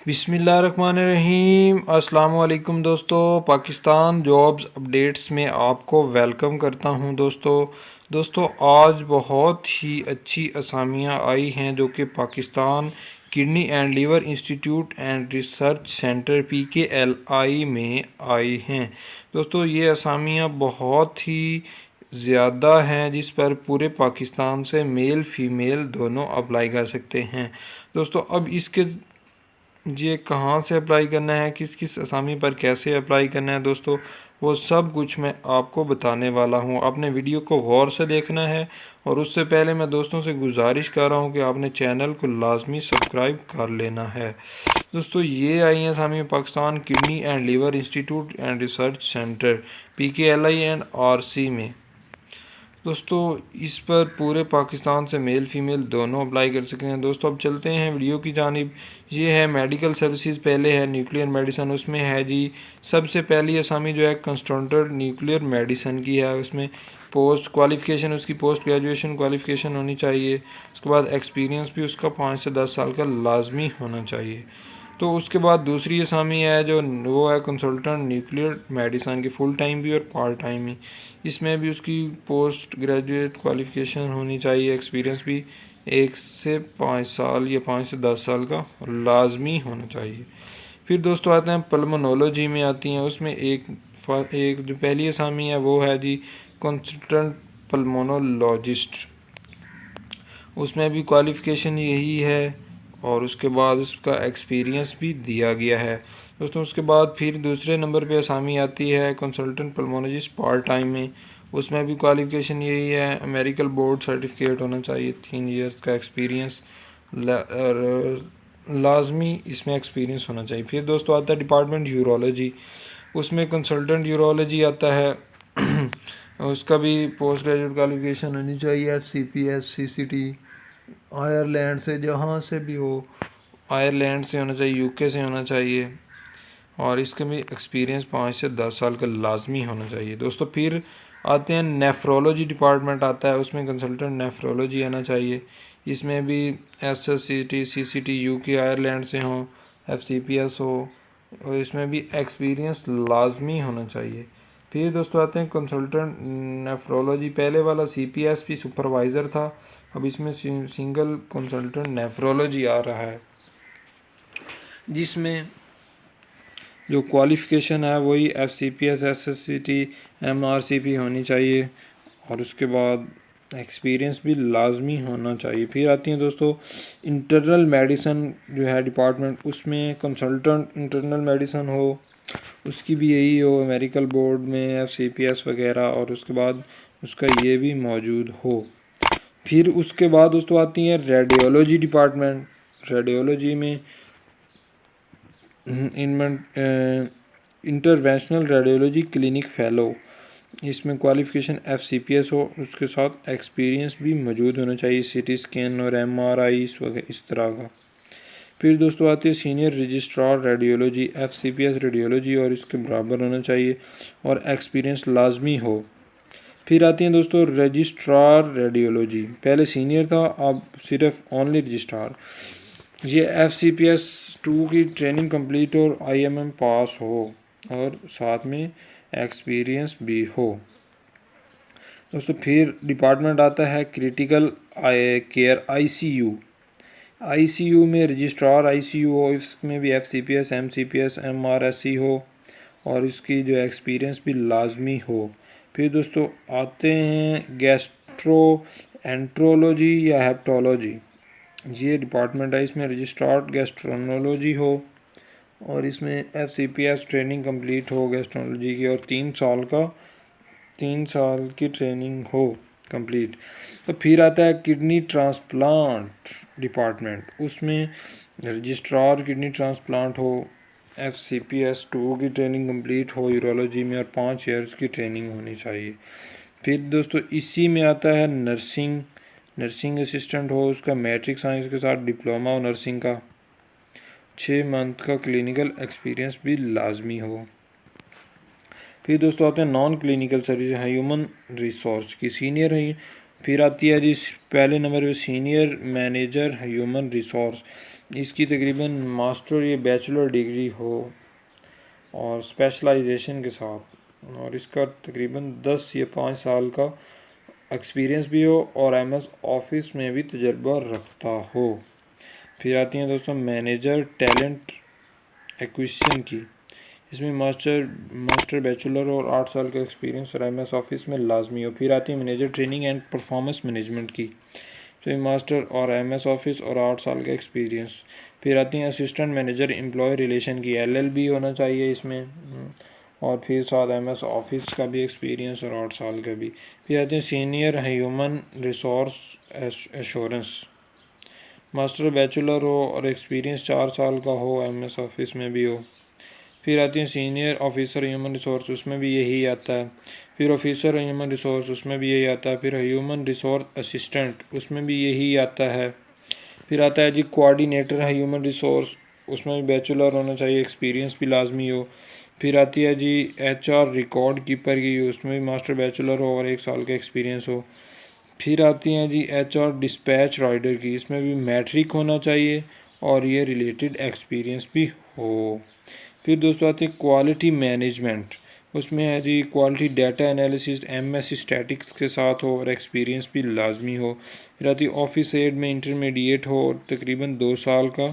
बिस्मिल्लाहिर्रहमानिर्रहीम। अस्सलाम वालेकुम दोस्तों, पाकिस्तान जॉब्स अपडेट्स में आपको वेलकम करता हूं। दोस्तों आज बहुत ही अच्छी असामियां आई हैं जो कि Pakistan kidney and liver institute and research centre PKLI में आई हैं। दोस्तों ये असामियां बहुत ही ज़्यादा हैं जिस पर पूरे पाकिस्तान से मेल फ़ीमेल दोनों अप्लाई कर सकते हैं। दोस्तों अब इसके ये कहाँ से अप्लाई करना है, किस किस असामी पर कैसे अप्लाई करना है, दोस्तों वो सब कुछ मैं आपको बताने वाला हूँ। आपने वीडियो को गौर से देखना है और उससे पहले मैं दोस्तों से गुजारिश कर रहा हूँ कि आपने चैनल को लाजमी सब्सक्राइब कर लेना है। दोस्तों ये आई हैं असामी Pakistan kidney and liver institute and research centre PKLI and RC में। दोस्तों इस पर पूरे पाकिस्तान से मेल फीमेल दोनों अप्लाई कर सकते हैं। दोस्तों अब चलते हैं वीडियो की जानिब। ये है मेडिकल सर्विसेज, पहले है न्यूक्लियर मेडिसन। उसमें है जी सबसे पहली असामी जो है कंस्ट्रक्टर न्यूक्लियर मेडिसन की है। उसमें पोस्ट क्वालिफ़िकेशन उसकी पोस्ट ग्रेजुएशन क्वालिफ़िकेशन होनी चाहिए। उसके बाद एक्सपीरियंस भी उसका 5 से 10 साल का लाजमी होना चाहिए। तो उसके बाद दूसरी असामी है जो वो है कंसल्टेंट न्यूक्लियर मेडिसन की, फुल टाइम भी और पार्ट टाइम भी। इसमें भी उसकी पोस्ट ग्रेजुएट क्वालिफ़िकेशन होनी चाहिए, एक्सपीरियंस भी 1 से 5 साल या 5 से 10 साल का लाजमी होना चाहिए। फिर दोस्तों आते हैं पल्मोनोलॉजी में आती हैं। उसमें एक जो पहली असामी है वो है जी कंसल्टेंट पल्मोनोलॉजिस्ट। उसमें भी क्वालिफ़िकेशन यही है और उसके बाद उसका एक्सपीरियंस भी दिया गया है। दोस्तों उसके बाद फिर दूसरे नंबर पे असामी आती है कंसल्टेंट पल्मोनोलॉजिस्ट पार्ट टाइम में। उसमें भी क्वालिफ़िकेशन यही है, अमेरिकन बोर्ड सर्टिफिकेट होना चाहिए, 3 इयर्स का एक्सपीरियंस और लाजमी इसमें एक्सपीरियंस होना चाहिए। फिर दोस्तों आता है डिपार्टमेंट यूरोलॉजी। उसमें कंसल्टेंट यूरोलॉजी आता है उसका भी पोस्ट ग्रेजुएट क्वालिफ़िकेशन होनी चाहिए, FCPS CCT आयरलैंड से, जहाँ से भी हो, आयरलैंड से होना चाहिए, UK से होना चाहिए और इसके भी एक्सपीरियंस 5 से 10 साल का लाजमी होना चाहिए। दोस्तों फिर आते हैं नेफ्रोलॉजी डिपार्टमेंट आता है। उसमें कंसल्टेंट नेफ्रोलॉजी आना चाहिए। इसमें भी SSCT CCT UK आयरलैंड से हो, FCPS हो और इसमें भी एक्सपीरियंस लाजमी होना चाहिए। फिर दोस्तों आते हैं कंसल्टेंट नेफ्रोलॉजी। पहले वाला CPSP सुपरवाइज़र था, अब इसमें सिंगल कंसल्टेंट नेफ्रोलॉजी आ रहा है जिसमें जो क्वालिफ़िकेशन है वही FCPS SSCT MRCP होनी चाहिए और उसके बाद एक्सपीरियंस भी लाजमी होना चाहिए। फिर आती हैं दोस्तों इंटरनल मेडिसन जो है डिपार्टमेंट। उसमें कंसल्टेंट इंटरनल मेडिसन हो, उसकी भी यही हो, अमेरिकन बोर्ड में FCPS वगैरह, और उसके बाद उसका ये भी मौजूद हो। फिर उसके बाद दोस्तों आती है रेडियोलॉजी डिपार्टमेंट। रेडियोलॉजी में इंटरवेंशनल रेडियोलॉजी क्लिनिक फ़ेलो। इसमें क्वालिफ़िकेशन FCPS हो, उसके साथ एक्सपीरियंस भी मौजूद होना चाहिए, CT स्कैन और MRI वगैरह इस तरह का। फिर दोस्तों आती है senior registrar radiology. FCPS radiology और इसके बराबर होना चाहिए और एक्सपीरियंस लाजमी हो। फिर आती हैं दोस्तों रजिस्ट्रार रेडियोलॉजी। पहले सीनियर था, अब सिर्फ ओनली रजिस्ट्रार। ये FCPS 2 की ट्रेनिंग कंप्लीट और IMM पास हो और साथ में एक्सपीरियंस भी हो। दोस्तों फिर डिपार्टमेंट आता है क्रिटिकल केयर ICU में रजिस्ट्रार ICU हो, इसमें भी FCPS MCPS MRSC हो और इसकी जो एक्सपीरियंस भी लाजमी हो। फिर दोस्तों आते हैं गैस्ट्रो एंट्रोलॉजी या हेप्टोलॉजी। ये डिपार्टमेंट है, इसमें रजिस्ट्रार गैस्ट्रोनोलॉजी हो और इसमें FCPS ट्रेनिंग कंप्लीट हो गैस्ट्रोनोलॉजी की और 3 साल की ट्रेनिंग हो कंप्लीट। तो फिर आता है किडनी ट्रांसप्लांट डिपार्टमेंट। उसमें रजिस्ट्रार किडनी ट्रांसप्लांट हो, FCPS 2 की ट्रेनिंग कंप्लीट हो यूरोलॉजी में और 5 ईयर्स की ट्रेनिंग होनी चाहिए। फिर दोस्तों इसी में आता है नर्सिंग असिस्टेंट हो, उसका मैट्रिक साइंस के साथ डिप्लोमा हो नर्सिंग का, 6 मंथ का क्लिनिकल एक्सपीरियंस भी लाजमी हो। फिर दोस्तों आते हैं non clinical service human resource की सीनियर है। फिर आती है जी पहले नंबर पे सीनियर मैनेजर ह्यूमन रिसोर्स। इसकी तकरीबन मास्टर या बैचलर डिग्री हो और स्पेशलाइजेशन के साथ, और इसका तकरीबन 10 या 5 साल का एक्सपीरियंस भी हो और एमएस ऑफिस में भी तजर्बा रखता हो। फिर आती हैं दोस्तों मैनेजर टैलेंट एक्विजिशन की। इसमें मास्टर बैचलर और 8 साल का एक्सपीरियंस और एमएस ऑफिस में लाजमी हो। फिर आती है manager training and performance management की। फिर मास्टर और एमएस ऑफिस और 8 साल का एक्सपीरियंस। फिर आती हैं असिस्टेंट मैनेजर एम्प्लॉय रिलेशन की, एलएलबी होना चाहिए इसमें। और फिर साथ एमएस ऑफिस का भी एक्सपीरियंस और 8 साल का भी। फिर आते हैं senior human resource assurance. Master bachelor हो और एक्सपीरियंस 4 साल का हो, एमएस ऑफिस में भी हो। फिर आती हैं सीनियर ऑफिसर ह्यूमन रिसोर्स, उसमें भी यही आता है। फिर ऑफिसर ह्यूमन रिसोर्स, उसमें भी यही आता है। फिर ह्यूमन रिसोर्स असिस्टेंट, उसमें भी यही आता है। फिर आता है जी कोऑर्डिनेटर है ह्यूमन रिसोर्स, उसमें भी बैचलर होना चाहिए, एक्सपीरियंस भी लाजमी हो। फिर आती है जी एचआर रिकॉर्ड कीपर की, उसमें भी मास्टर बैचलर हो और 1 साल का एक्सपीरियंस हो। फिर आती हैं जी एचआर डिस्पैच राइडर की, इसमें भी मैट्रिक होना चाहिए और ये रिलेटेड एक्सपीरियंस भी हो। फिर दोस्तों आती है क्वालिटी मैनेजमेंट, उसमें है जी quality data analysis MS statistics के साथ हो और एक्सपीरियंस भी लाजमी हो। फिर आती है ऑफिस एड में इंटरमीडिएट हो और तकरीबन 2 साल का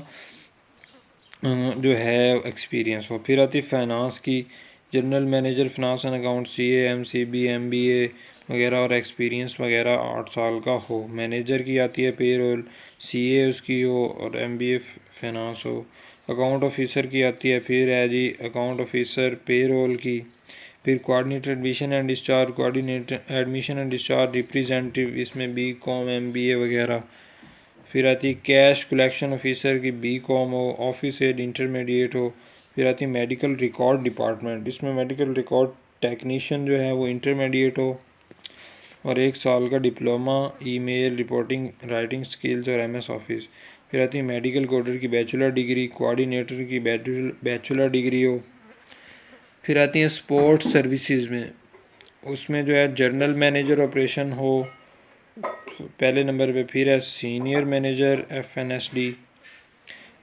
जो है एक्सपीरियंस हो। फिर आती है फाइनेंस की, general manager finance and account, CA MCB MBA वगैरह और एक्सपीरियंस वगैरह 8 साल का हो। मैनेजर की आती है पेरोल, सीए उसकी हो और एमबीए फाइनेंस हो। अकाउंट ऑफिसर की आती है, फिर है जी अकाउंट ऑफिसर पेरोल की। फिर coordinator admission and discharge, coordinator admission and discharge representative, इसमें बीकॉम एमबीए वगैरह। फिर आती है कैश कलेक्शन ऑफिसर की, बीकॉम हो, ऑफिस एड इंटरमीडिएट हो। फिर आती है मेडिकल रिकॉर्ड डिपार्टमेंट, इसमें मेडिकल रिकॉर्ड टेक्नीशियन जो है वो इंटरमीडिएट हो और 1 साल का diploma email reporting writing skills और एमएस ऑफिस। फिर आती है मेडिकल कोडर की बैचलर डिग्री, कोऑर्डिनेटर की बैचलर डिग्री हो। फिर आती है स्पोर्ट्स सर्विसेज में, उसमें जो है जनरल मैनेजर ऑपरेशन हो पहले नंबर पे। फिर है senior manager FNSD,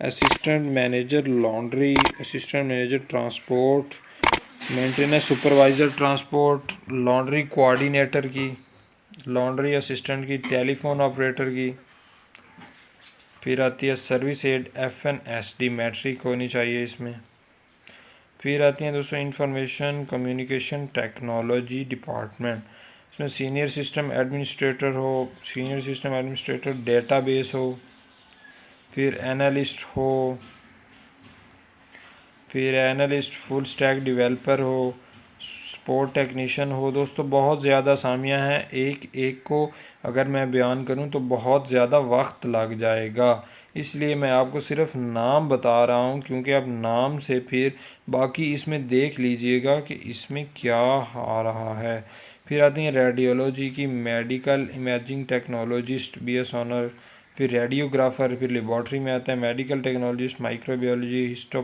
assistant manager laundry, assistant manager transport, maintenance supervisor transport, laundry coordinator की, लॉन्ड्री असिस्टेंट की, टेलीफोन ऑपरेटर की। फिर आती है सर्विस एड एफएनएसडी, मैट्रिक होनी चाहिए इसमें। फिर आती हैं दोस्तों इंफॉर्मेशन कम्युनिकेशन टेक्नोलॉजी डिपार्टमेंट, इसमें सीनियर सिस्टम एडमिनिस्ट्रेटर हो, सीनियर सिस्टम एडमिनिस्ट्रेटर डेटाबेस हो। फिर एनालिस्ट हो, फिर एनालिस्ट फुल स्टैक डेवलपर हो, सपोर्ट टेक्नीशियन हो। दोस्तों बहुत ज़्यादा असामियाँ हैं, एक एक को अगर मैं बयान करूं तो बहुत ज़्यादा वक्त लग जाएगा, इसलिए मैं आपको सिर्फ नाम बता रहा हूं, क्योंकि आप नाम से फिर बाकी इसमें देख लीजिएगा कि इसमें क्या आ रहा है। फिर आती हैं रेडियोलॉजी की, medical imaging technologist BS honour. फिर रेडियोग्राफर, फिर लेबॉर्ट्री में आता है medical technologist, microbiology, histo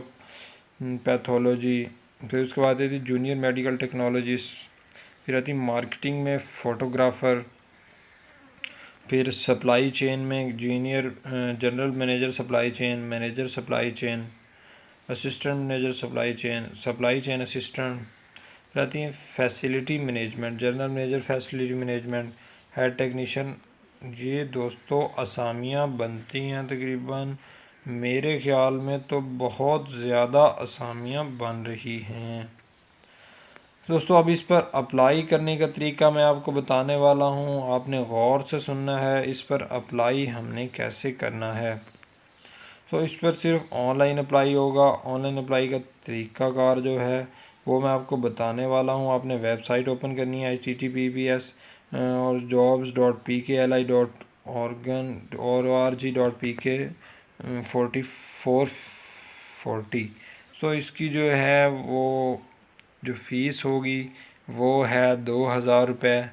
pathology. फिर उसके बाद आती है जूनियर मेडिकल टेक्नोलॉजिस्ट। फिर आती मार्केटिंग में फ़ोटोग्राफ़र। फिर सप्लाई चेन में junior general manager supply chain, manager supply chain, assistant manager supply chain assistant. फिर आती हैं facility management, general manager facility management, head technician. ये दोस्तों असामियाँ बनती हैं तकरीबन, मेरे ख़्याल में तो बहुत ज़्यादा असामियाँ बन रही हैं दोस्तों। अब इस पर अप्लाई करने का तरीका मैं आपको बताने वाला हूँ, आपने गौर से सुनना है इस पर अप्लाई हमने कैसे करना है। तो इस पर सिर्फ ऑनलाइन अप्लाई होगा। ऑनलाइन अप्लाई का तरीक़ाकार जो है वो मैं आपको बताने वाला हूँ। आपने वेबसाइट ओपन करनी है https और jobs.pki.org.pk4440। सो इसकी जो है वो जो फ़ीस होगी वो है 2,000 रुपये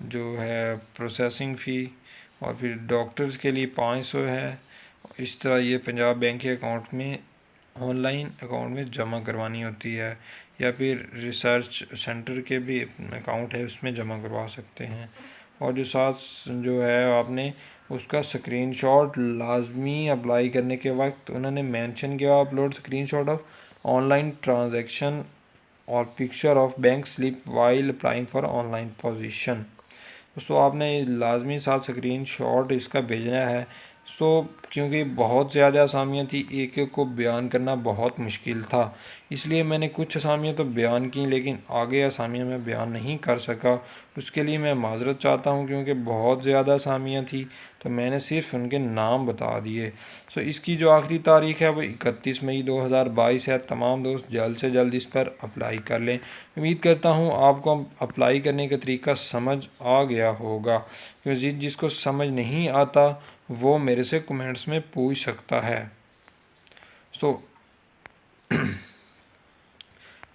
जो है प्रोसेसिंग फ़ी, और फिर डॉक्टर्स के लिए 500 है। इस तरह ये पंजाब बैंक के अकाउंट में ऑनलाइन अकाउंट में जमा करवानी होती है, या फिर रिसर्च सेंटर के भी अकाउंट है उसमें जमा करवा सकते हैं। और जो साथ जो है आपने उसका स्क्रीनशॉट लाजमी अप्लाई करने के वक्त उन्होंने मेंशन किया, upload screenshot of online transaction और picture of bank slip while applying for online position. दोस्तों आपने लाजमी साथ स्क्रीनशॉट इसका भेजना है। क्योंकि बहुत ज़्यादा असामियाँ थी, एक एक को बयान करना बहुत मुश्किल था, इसलिए मैंने कुछ असामियाँ तो बयान की, लेकिन आगे असामियाँ मैं बयान नहीं कर सका। उसके लिए मैं माज़रत चाहता हूँ, क्योंकि बहुत ज़्यादा असामियाँ थी तो मैंने सिर्फ उनके नाम बता दिए। इसकी जो आखिरी तारीख़ है वो 31 मई 2022 है। तमाम दोस्त जल्द से जल्द इस पर अप्लाई कर लें। उम्मीद करता हूँ आपको अप्लाई करने का तरीका समझ आ गया होगा, क्योंकि जिसको समझ नहीं आता वो मेरे से कमेंट्स में पूछ सकता है।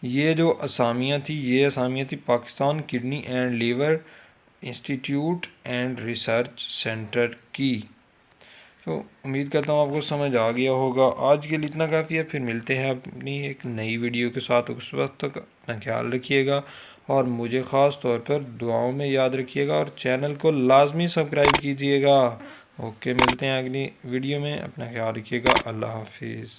ये जो असामियाँ थी, ये असामियाँ थी Pakistan kidney and liver institute and research centre की। उम्मीद करता हूँ आपको समझ आ गया होगा। आज के लिए इतना काफ़ी है, फिर मिलते हैं अपनी एक नई वीडियो के साथ। उस वक्त तक अपना ख्याल रखिएगा और मुझे ख़ास तौर पर दुआओं में याद रखिएगा, और चैनल को लाजमी सब्सक्राइब कीजिएगा। ओके, मिलते हैं अगली वीडियो में। अपना ख्याल रखिएगा। अल्लाह हाफिज़।